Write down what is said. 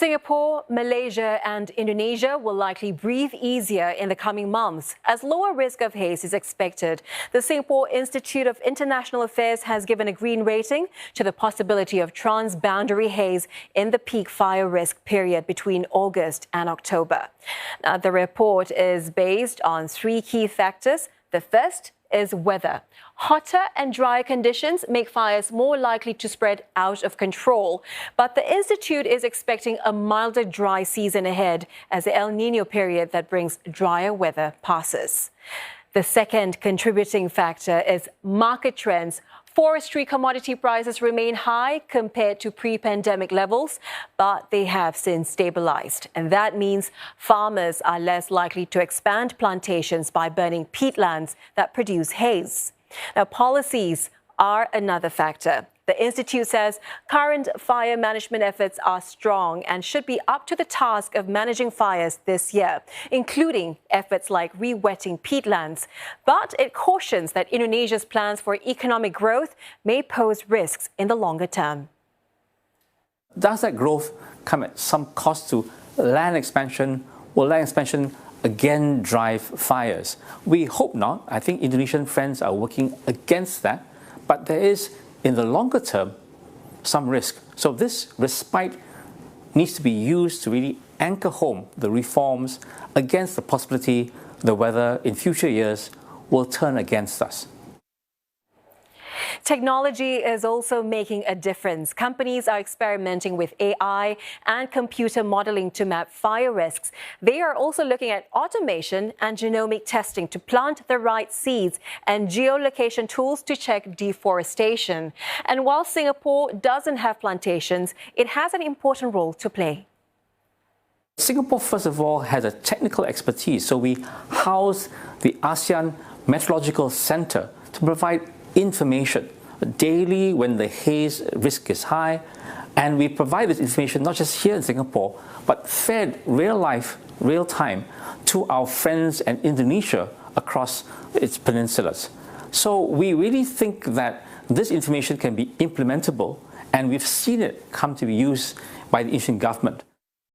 Singapore, Malaysia and Indonesia will likely breathe easier in the coming months as lower risk of haze is expected. The Singapore Institute of International Affairs has given a green rating to the possibility of transboundary haze in the peak fire risk period between August and October. Now, the report is based on three key factors. The first is weather. Hotter and drier conditions make fires more likely to spread out of control. But the Institute is expecting a milder dry season ahead as the El Niño period that brings drier weather passes. The second contributing factor is market trends. Forestry commodity prices remain high compared to pre-pandemic levels, but they have since stabilized. And that means farmers are less likely to expand plantations by burning peatlands that produce haze. Now, policies are another factor. The Institute says current fire management efforts are strong and should be up to the task of managing fires this year, including efforts like re-wetting peatlands. But it cautions that Indonesia's plans for economic growth may pose risks in the longer term. Does that growth come at some cost to land expansion? Will land expansion again drive fires? We hope not. I think Indonesian friends are working against that. But there is, in the longer term, some risk. So this respite needs to be used to really anchor home the reforms against the possibility the weather in future years will turn against us. Technology is also making a difference. Companies are experimenting with AI and computer modeling to map fire risks. They are also looking at automation and genomic testing to plant the right seeds and geolocation tools to check deforestation. And while Singapore doesn't have plantations, it has an important role to play. Singapore, first of all, has a technical expertise. So we house the ASEAN Meteorological Center to provide information daily when the haze risk is high, and we provide this information not just here in Singapore but fed real time to our friends in Indonesia across its peninsulas. So we really think that this information can be implementable, and we've seen it come to be used by the Indonesian government.